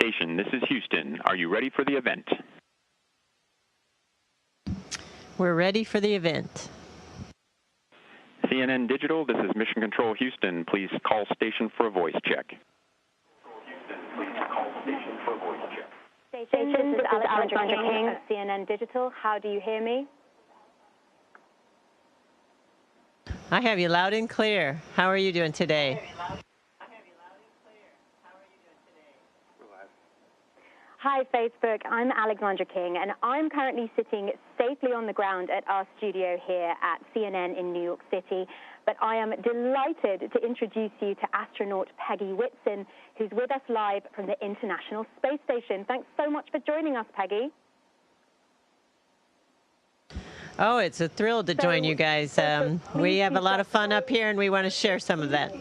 station, this is Houston. Are you ready for the event? We're ready for the event. CNN Digital, this is Mission Control Houston. Please call station for a voice check. Station, this is Alexandra King of CNN Digital. How do you hear me? I have you loud and clear. How are you doing today? Hi, Facebook. I'm Alexandra King, and I'm currently sitting safely on the ground at our studio here at CNN in New York City. But I am delighted to introduce you to astronaut Peggy Whitson, who's with us live from the International Space Station. Thanks so much for joining us, Peggy. Oh, it's a thrill to join you guys. We have a lot of fun up here, and we want to share some of that.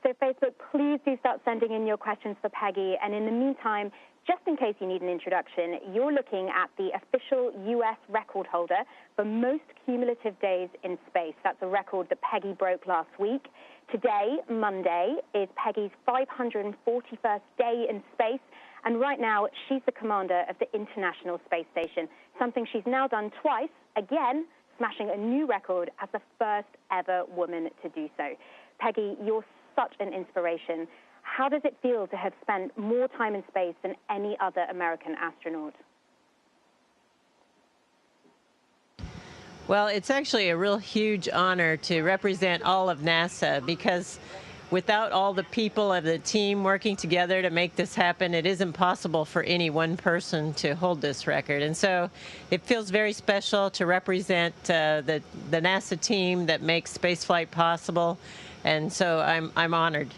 So Facebook, please do start sending in your questions for Peggy. And in the meantime, just in case you need an introduction, you're looking at the official U.S. record holder for most cumulative days in space. That's a record that Peggy broke last week. Today, Monday, is Peggy's 541st day in space. And right now, she's the commander of the International Space Station, something she's now done twice, again, smashing a new record as the first ever woman to do so. Peggy, you're such an inspiration. How does it feel to have spent more time in space than any other American astronaut? Well, it's actually a real huge honor to represent all of NASA, because without all the people of the team working together to make this happen, it isn't possible for any one person to hold this record. And so it feels very special to represent the NASA team that makes spaceflight possible. And so I'm honored.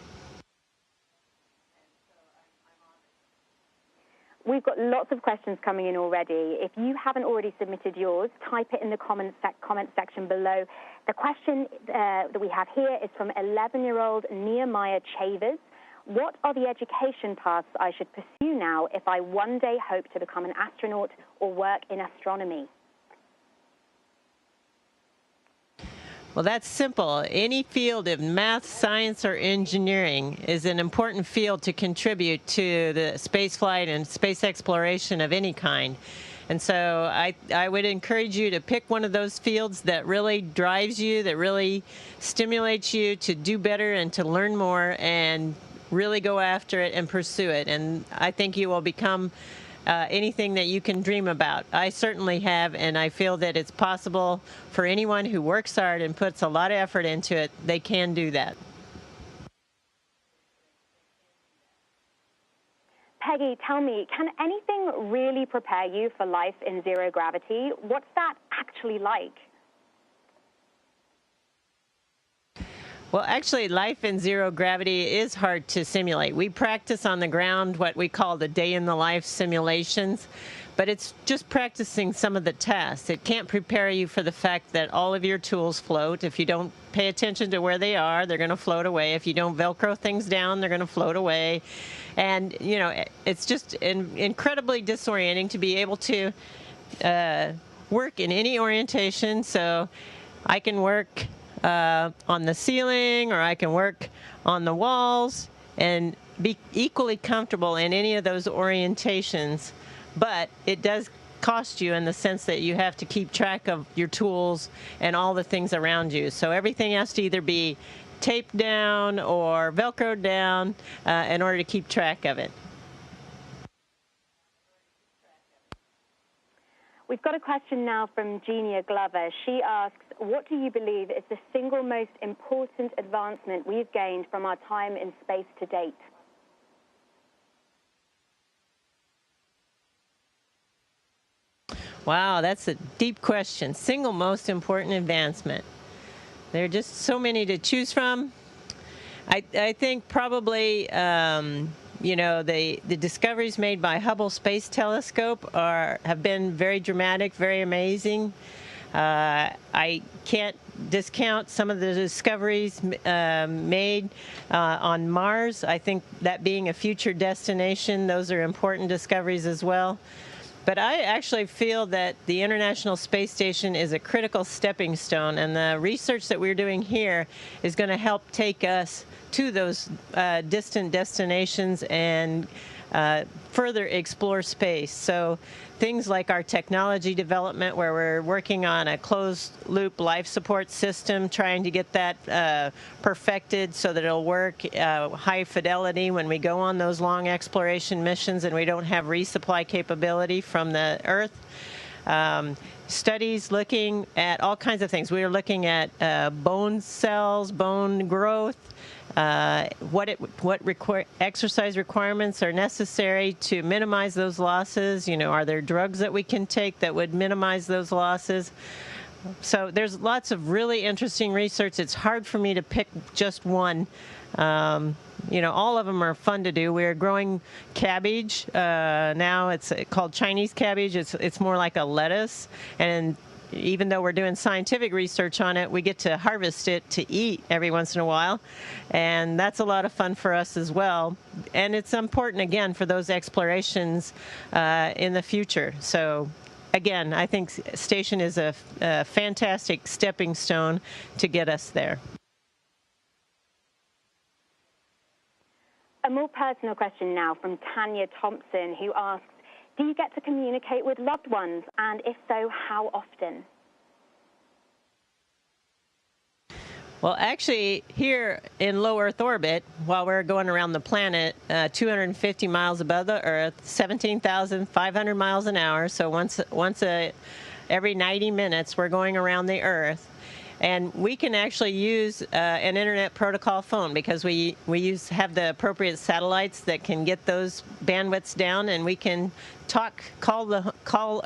We've got lots of questions coming in already. If you haven't already submitted yours, type it in the comment section below. The question that we have here is from 11-year-old Nehemiah Chavez. What are the education paths I should pursue now if I one day hope to become an astronaut or work in astronomy? Well, that's simple. Any field of math, science, or engineering is an important field to contribute to the space flight and space exploration of any kind. And so I would encourage you to pick one of those fields that really drives you, that really stimulates you to do better and to learn more, and really go after it and pursue it. And I think you will become anything that you can dream about. I certainly have, and I feel that it's possible for anyone who works hard and puts a lot of effort into it. They can do that. Peggy, tell me, can anything really prepare you for life in zero gravity? What's that actually like? Well, actually, life in zero gravity is hard to simulate. We practice on the ground what we call the day-in-the-life simulations, but it's just practicing some of the tasks. It can't prepare you for the fact that all of your tools float. If you don't pay attention to where they are, they're going to float away. If you don't Velcro things down, they're going to float away. And, you know, it's just incredibly disorienting to be able to work in any orientation. So I can work on the ceiling, or I can work on the walls and be equally comfortable in any of those orientations. But it does cost you in the sense that you have to keep track of your tools and all the things around you. So everything has to either be taped down or Velcroed down in order to keep track of it. We've got a question now from Genia Glover. She asks, what do you believe is the single most important advancement we've gained from our time in space to date? Wow, that's a deep question. Single most important advancement. There are just so many to choose from. I think probably you know, the discoveries made by Hubble Space Telescope have been very dramatic, very amazing. I can't discount some of the discoveries made on Mars. I think that being a future destination, those are important discoveries as well. But I actually feel that the International Space Station is a critical stepping stone, and the research that we're doing here is going to help take us to those distant destinations and further explore space. So things like our technology development, where we're working on a closed-loop life support system, trying to get that perfected so that it'll work high fidelity when we go on those long exploration missions and we don't have resupply capability from the Earth. Studies looking at all kinds of things. We are looking at bone cells, bone growth, what exercise requirements are necessary to minimize those losses. You know, are there drugs that we can take that would minimize those losses? So there's lots of really interesting research. It's hard for me to pick just one. You know, all of them are fun to do. We're growing cabbage now. It's called Chinese cabbage. It's more like a lettuce, and even though we're doing scientific research on it, we get to harvest it to eat every once in a while, and that's a lot of fun for us as well. And it's important, again, for those explorations in the future. So again, I think Station is a fantastic stepping stone to get us there. A more personal question now from Tanya Thompson, who asks, do you get to communicate with loved ones? And if so, how often? Well, actually, here in low Earth orbit, while we're going around the planet 250 miles above the Earth, 17,500 miles an hour, so every 90 minutes, we're going around the Earth. And we can actually use an internet protocol phone because we have the appropriate satellites that can get those bandwidths down, and we can call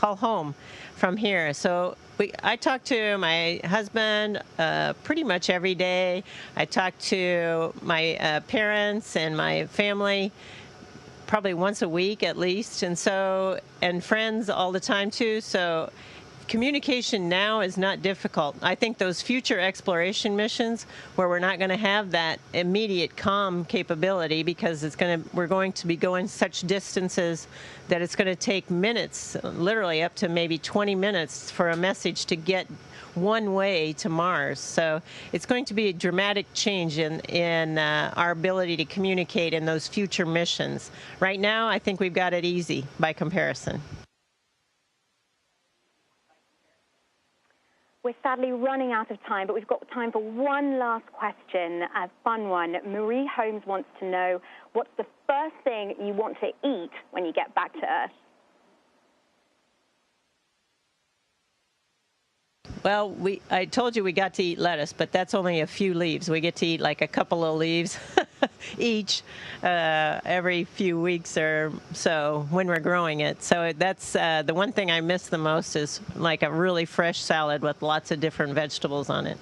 home from here. So I talk to my husband pretty much every day. I talk to my parents and my family probably once a week at least, and friends all the time too. So communication now is not difficult. I think those future exploration missions where we're not going to have that immediate comm capability because we're going to be going such distances that it's going to take minutes, literally up to maybe 20 minutes for a message to get one way to Mars. So it's going to be a dramatic change in our ability to communicate in those future missions. Right now, I think we've got it easy by comparison. We're sadly running out of time, but we've got time for one last question, a fun one. Marie Holmes wants to know, what's the first thing you want to eat when you get back to Earth? Well, I told you we got to eat lettuce, but that's only a few leaves. We get to eat like a couple of leaves each every few weeks or so when we're growing it. So that's the one thing I miss the most is like a really fresh salad with lots of different vegetables on it.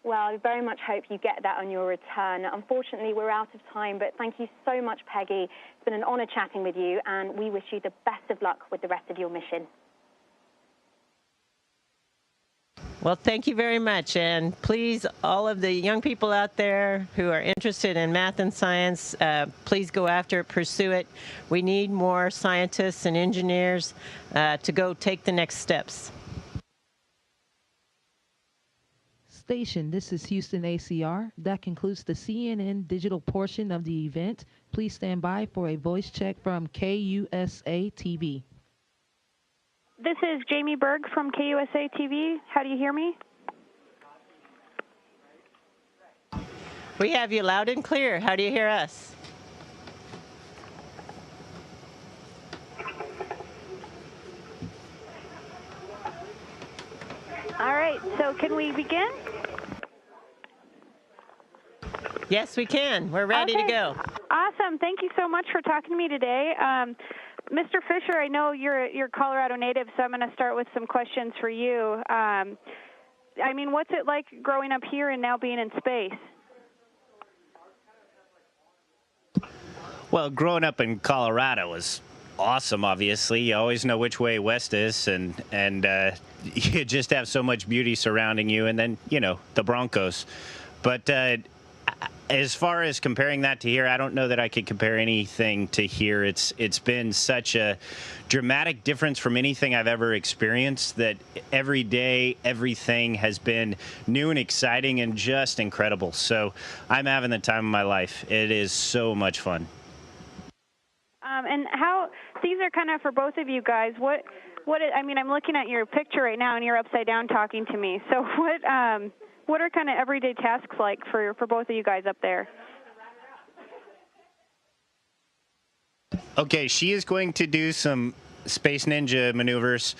Well, I very much hope you get that on your return. Unfortunately, we're out of time, but thank you so much, Peggy. It's been an honor chatting with you, and we wish you the best of luck with the rest of your mission. Well, thank you very much. And please, all of the young people out there who are interested in math and science, please go after it, pursue it. We need more scientists and engineers to go take the next steps. Station, this is Houston ACR. That concludes the CNN digital portion of the event. Please stand by for a voice check from KUSA-TV. This is Jamie Berg from KUSA-TV. How do you hear me? We have you loud and clear. How do you hear us? All right, so can we begin? Yes, we can. We're ready to go. Awesome. Thank you so much for talking to me today. Mr. Fischer, I know you're Colorado native, so I'm going to start with some questions for you. I mean, what's it like growing up here and now being in space? Well, growing up in Colorado was awesome, obviously. You always know which way west is, and you just have so much beauty surrounding you, and then, you know, the Broncos. But as far as comparing that to here, I don't know that I could compare anything to here. It's been such a dramatic difference from anything I've ever experienced, that every day, everything has been new and exciting and just incredible. So I'm having the time of my life. It is so much fun. And how, these are kind of for both of you guys, I mean, I'm looking at your picture right now and you're upside down talking to me. So what are kind of everyday tasks like for both of you guys up there? Okay, she is going to do some Space Ninja maneuvers.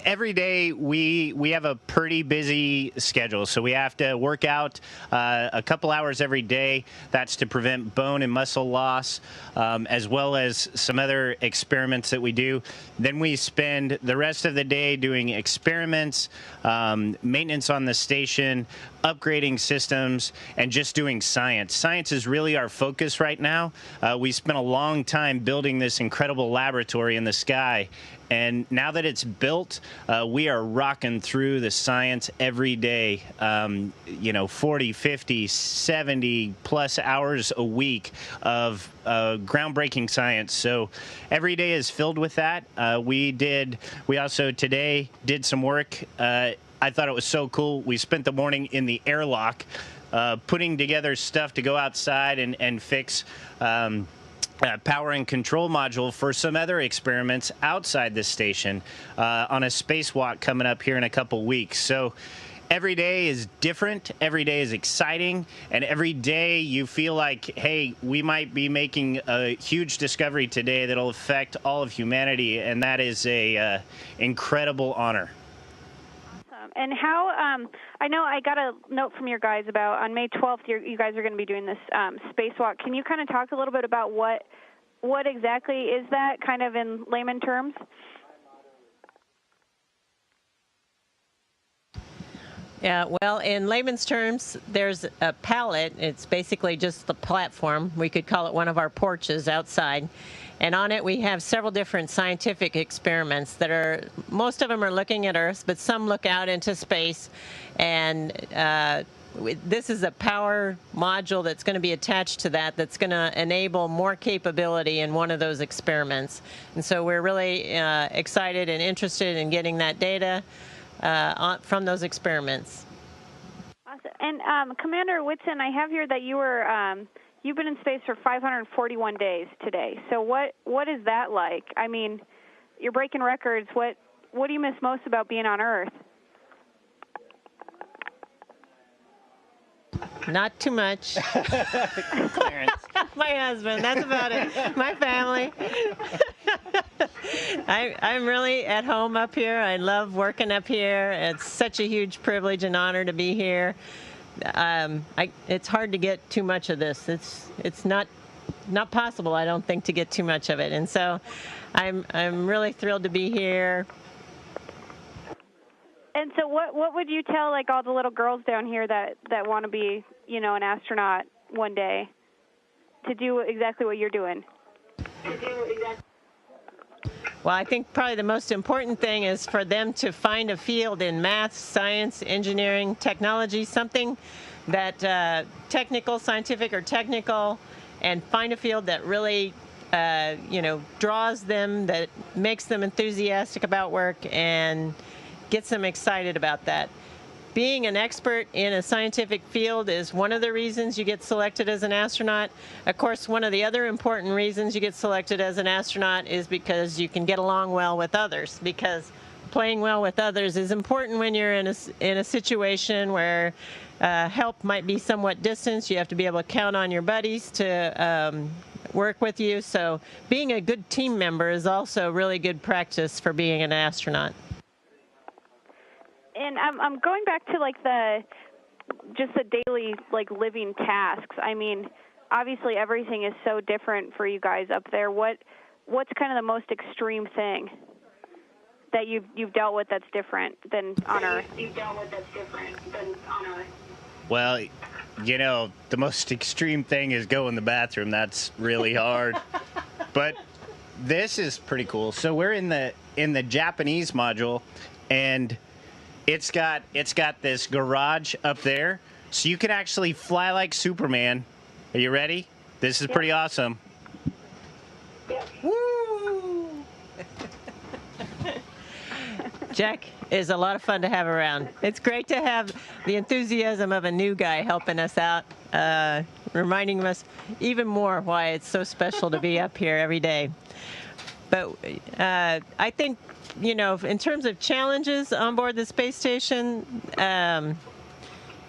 Every day we have a pretty busy schedule, so we have to work out a couple hours every day. That's to prevent bone and muscle loss, as well as some other experiments that we do. Then we spend the rest of the day doing experiments, maintenance on the station, upgrading systems, and just doing science. Science is really our focus right now. We spent a long time building this incredible laboratory in the sky, and now that it's built, we are rocking through the science every day, 40, 50, 70 plus hours a week of groundbreaking science. So every day is filled with that. We also today did some work. I thought it was so cool. We spent the morning in the airlock putting together stuff to go outside and fix power and control module for some other experiments outside the station on a spacewalk coming up here in a couple weeks. So every day is different, every day is exciting, and every day you feel like, hey, we might be making a huge discovery today that'll affect all of humanity, and that is a incredible honor. Awesome. And how, I know I got a note from your guys about on May 12th, you guys are going to be doing this spacewalk. Can you kind of talk a little bit about what exactly is that, kind of in layman terms? Yeah, well, in layman's terms, there's a pallet. It's basically just the platform. We could call it one of our porches outside. And on it, we have several different scientific experiments that are, most of them are looking at Earth, but some look out into space. And this is a power module that's going to be attached to that's going to enable more capability in one of those experiments. And so we're really excited and interested in getting that data from those experiments. Awesome. And Commander Whitson, I have here that you've been in space for 541 days today. So what is that like? I mean, you're breaking records. What do you miss most about being on Earth? Not too much. Clarence. My husband, that's about it. My family. I'm really at home up here. I love working up here. It's such a huge privilege and honor to be here. It's hard to get too much of this. It's not possible, I don't think, to get too much of it. And so I'm really thrilled to be here. And so what would you tell, like, all the little girls down here that want to be, an astronaut one day, to do exactly what you're doing? Well, I think probably the most important thing is for them to find a field in math, science, engineering, technology, something that technical, scientific or technical, and find a field that really draws them, that makes them enthusiastic about work and gets them excited about that. Being an expert in a scientific field is one of the reasons you get selected as an astronaut. Of course, one of the other important reasons you get selected as an astronaut is because you can get along well with others, because playing well with others is important when you're in a situation where help might be somewhat distant. You have to be able to count on your buddies to work with you. So being a good team member is also really good practice for being an astronaut. And I'm going back to the daily living tasks. I mean, obviously everything is so different for you guys up there. What's kind of the most extreme thing that you've dealt with that's different than on Earth? Well, the most extreme thing is go in the bathroom. That's really hard. But this is pretty cool. So we're in the Japanese module, and it's got this garage up there. So you can actually fly like Superman. Are you ready? This is pretty awesome. Woo! Jack is a lot of fun to have around. It's great to have the enthusiasm of a new guy helping us out, reminding us even more why it's so special to be up here every day. But I think, you know, in terms of challenges on board the space station,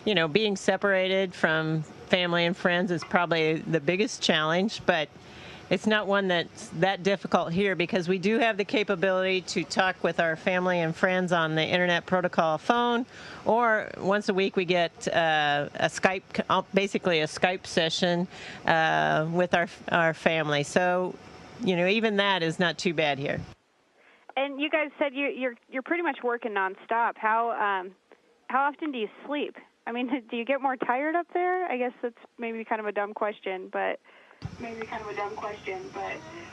you know, being separated from family and friends is probably the biggest challenge, but it's not one that's that difficult here because we do have the capability to talk with our family and friends on the Internet Protocol phone, or once a week we get a Skype, basically a Skype session with our family. So, you know, even that is not too bad here. And you guys said you're pretty much working nonstop. How often do you sleep? I mean, do you get more tired up there? I guess that's maybe kind of a dumb question, but.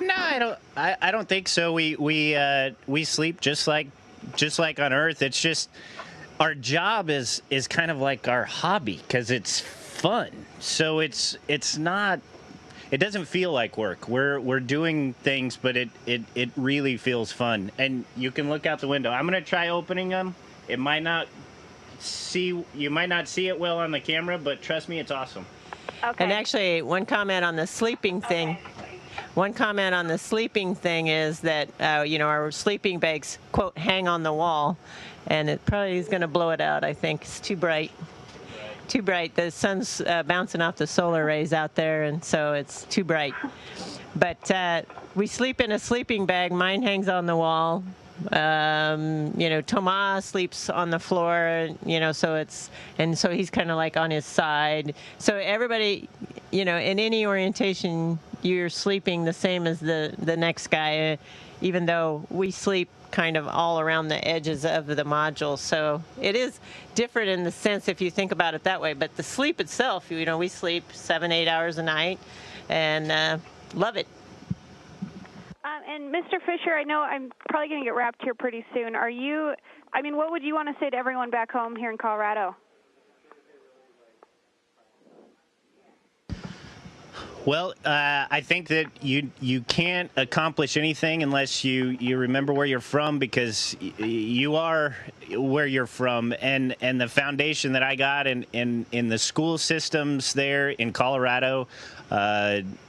No, I don't think so. We sleep just like on Earth. It's just our job is kind of like our hobby because it's fun. So it's not. It doesn't feel like work. We're doing things, but it really feels fun. And you can look out the window. I'm gonna try opening them. You might not see it well on the camera, but trust me, it's awesome. Okay. And actually, one comment on the sleeping thing. One comment on the sleeping thing is that you know, our sleeping bags, quote, hang on the wall, and it probably is going to blow it out. I think it's too bright. Too bright. The sun's bouncing off the solar rays out there, and so it's too bright. But we sleep in a sleeping bag. Mine hangs on the wall. You know, Tomas sleeps on the floor, you know, so he's kind of like on his side. So everybody, you know, in any orientation, you're sleeping the same as the next guy, even though we sleep kind of all around the edges of the module. So it is different in the sense if you think about it that way. But the sleep itself, you know, we sleep 7-8 hours a night and love it. And Mr. Fischer, I know I'm probably going to get wrapped here pretty soon. What would you want to say to everyone back home here in Colorado? Well, I think that you can't accomplish anything unless you remember where you're from, because you are where you're from, and the foundation that I got in the school systems there in Colorado,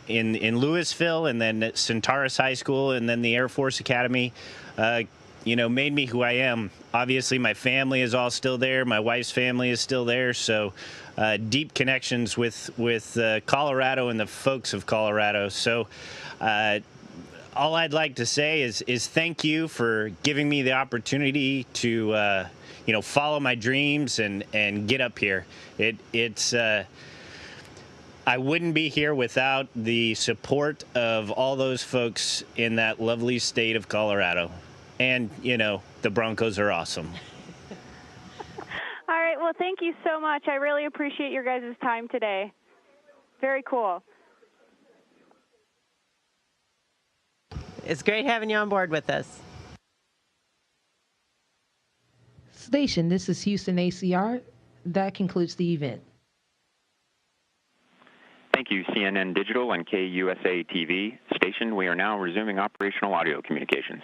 in Louisville, and then at Centaurus High School, and then the Air Force Academy, you know, made me who I am. Obviously, my family is all still there. My wife's family is still there. So deep connections with Colorado and the folks of Colorado. So all I'd like to say is thank you for giving me the opportunity to, you know, follow my dreams and get up here. I wouldn't be here without the support of all those folks in that lovely state of Colorado. And, you know, the Broncos are awesome. All right. Well, thank you so much. I really appreciate your guys' time today. Very cool. It's great having you on board with us. Station, this is Houston ACR. That concludes the event. Thank you, CNN Digital and KUSA-TV. Station, we are now resuming operational audio communications.